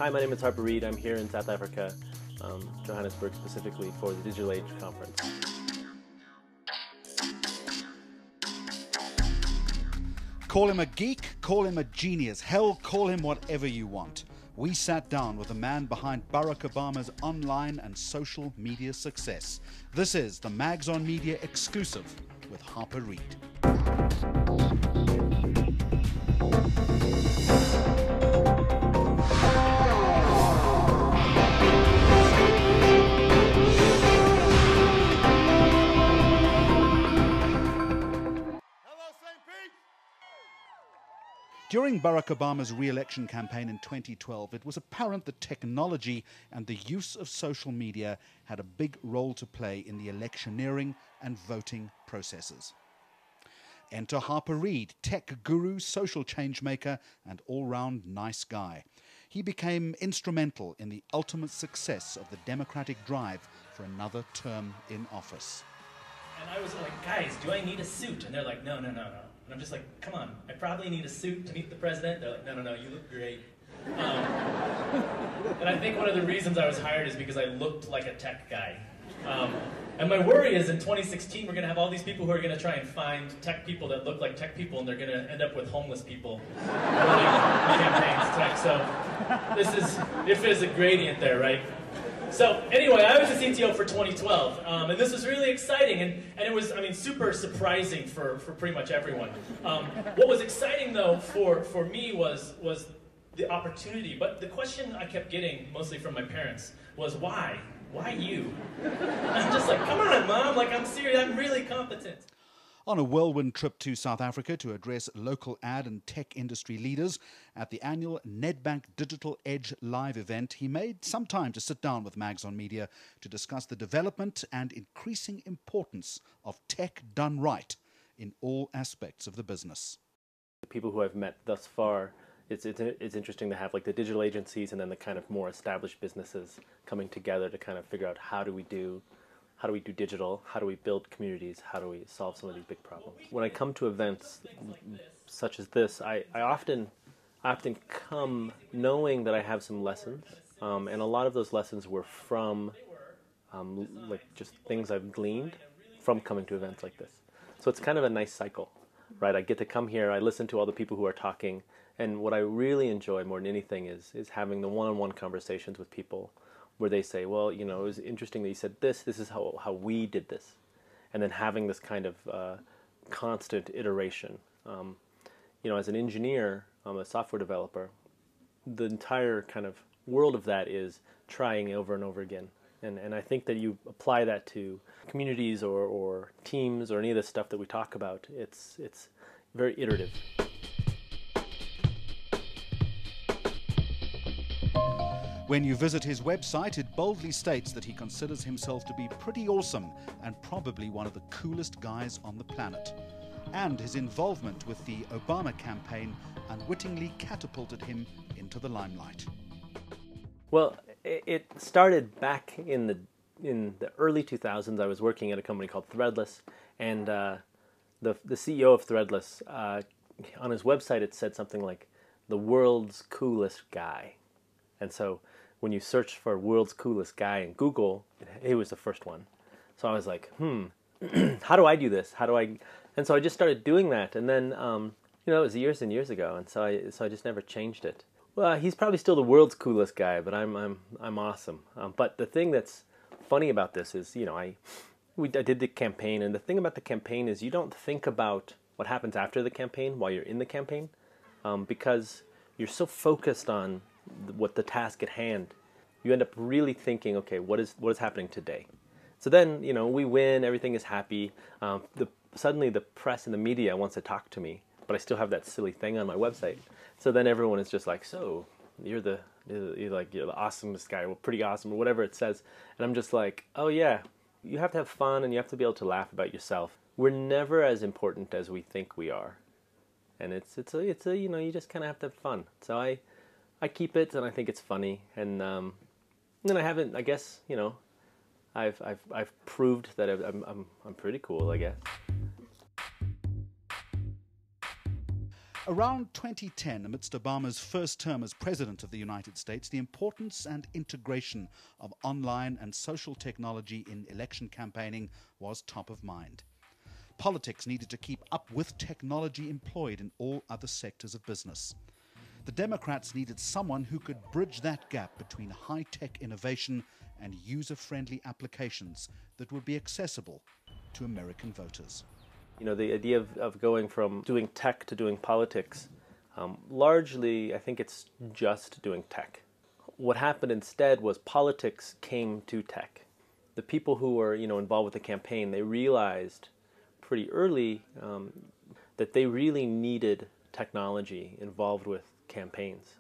Hi, my name is Harper Reed. I'm here in South Africa, Johannesburg specifically, for the Digital Edge conference. Call him a geek, call him a genius, hell, call him whatever you want. We sat down with the man behind Barack Obama's online and social media success. This is the Mags on Media exclusive with Harper Reed. During Barack Obama's re-election campaign in 2012, it was apparent that technology and the use of social media had a big role to play in the electioneering and voting processes. Enter Harper Reed, tech guru, social changemaker, and all-round nice guy. He became instrumental in the ultimate success of the Democratic drive for another term in office. And I was like, guys, do I need a suit? And they're like, no. And I'm just like, come on, I probably need a suit to meet the president. They're like, no, you look great. And I think one of the reasons I was hired is because I looked like a tech guy. And my worry is in 2016, we're going to have all these people who are going to try and find tech people that look like tech people, and they're going to end up with homeless people running campaigns tech. So if there's a gradient there, right? So anyway, I was the CTO for 2012, and this was really exciting, and it was, super surprising for pretty much everyone. What was exciting though for me was the opportunity, but the question I kept getting, mostly from my parents, was why? Why you? I'm just like, come on, Mom, like I'm serious, I'm really competent. On a whirlwind trip to South Africa to address local ad and tech industry leaders at the annual Nedbank Digital Edge live event, he made some time to sit down with Mags on Media to discuss the development and increasing importance of tech done right in all aspects of the business. The people who I've met thus far, it's interesting to have like the digital agencies and then the kind of more established businesses coming together to kind of figure out how do we do digital, how do we build communities, how do we solve some of these big problems. When I come to events such as this, I often come knowing that I have some lessons, and a lot of those lessons were from like just things I've gleaned from coming to events like this. So it's kind of a nice cycle, right? I get to come here, I listen to all the people who are talking, and what I really enjoy more than anything is having the one-on-one conversations with people where they say, well, it was interesting that you said this is how we did this. And then having this kind of constant iteration. As an engineer, a software developer, the entire kind of world of that is trying over and over again. And I think that you apply that to communities or teams or any of the stuff that we talk about, it's very iterative. When you visit his website, it boldly states that he considers himself to be pretty awesome and probably one of the coolest guys on the planet. And his involvement with the Obama campaign unwittingly catapulted him into the limelight. Well, it started back in the early 2000s. I was working at a company called Threadless, and the CEO of Threadless, on his website it said something like, the world's coolest guy. And so when you search for world's coolest guy in Google, he was the first one. So I was like, how do I do this? And so I just started doing that. And then, it was years and years ago. And so I just never changed it. Well, he's probably still the world's coolest guy, but I'm awesome. But the thing that's funny about this is, I did the campaign. And the thing about the campaign is you don't think about what happens after the campaign while you're in the campaign, because you're so focused on what the task at hand, you end up really thinking, okay, what is happening today? So then, we win, everything is happy. Suddenly the press and the media wants to talk to me, but I still have that silly thing on my website. So then everyone is just like, so you're the awesomest guy, well, pretty awesome, or whatever it says. And I'm just like, oh yeah, you have to have fun and you have to be able to laugh about yourself. We're never as important as we think we are, and it's you just kind of have to have fun. So I keep it, and I think it's funny, and then I haven't. I guess I've proved that I'm pretty cool, I guess. Around 2010, amidst Obama's first term as President of the United States, the importance and integration of online and social technology in election campaigning was top of mind. Politics needed to keep up with technology employed in all other sectors of business. The Democrats needed someone who could bridge that gap between high-tech innovation and user-friendly applications that would be accessible to American voters. You know, the idea of going from doing tech to doing politics, largely I think it's just doing tech. What happened instead was politics came to tech. The people who were, involved with the campaign, they realized pretty early that they really needed technology involved with campaigns.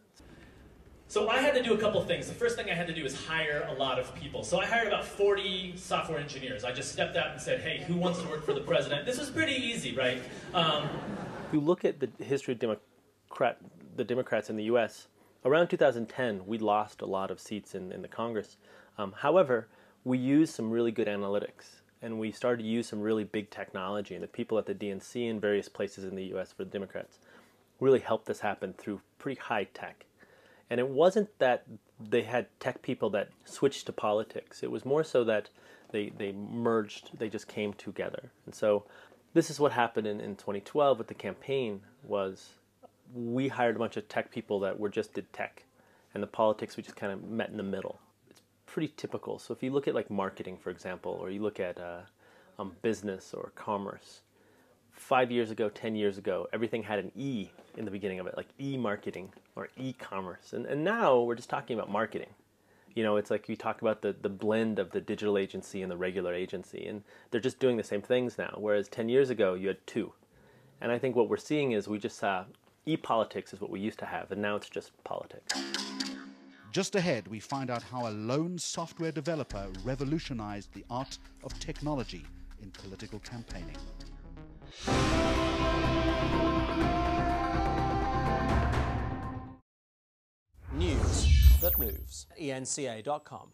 So I had to do a couple things. The first thing I had to do is hire a lot of people. So I hired about 40 software engineers. I just stepped out and said, hey, who wants to work for the president? This was pretty easy, right? If you look at the history of the Democrats in the U.S., around 2010, we lost a lot of seats in the Congress. However, we used some really good analytics, and we started to use some really big technology, and the people at the DNC and various places in the U.S. for the Democrats really helped this happen through pretty high tech. And it wasn't that they had tech people that switched to politics. It was more so that they merged, they just came together. And so this is what happened in 2012 with the campaign was we hired a bunch of tech people that just did tech. And the politics, we just kind of met in the middle. It's pretty typical. So if you look at like marketing, for example, or you look at business or commerce, 5 years ago, 10 years ago, everything had an E in the beginning of it, like e-marketing or e-commerce. And now we're just talking about marketing. It's like we talk about the blend of the digital agency and the regular agency, and they're just doing the same things now, whereas 10 years ago you had two. And I think what we're seeing is we just saw e-politics is what we used to have, and now it's just politics. Just ahead, we find out how a lone software developer revolutionized the art of technology in political campaigning. News that moves. ENCA.com.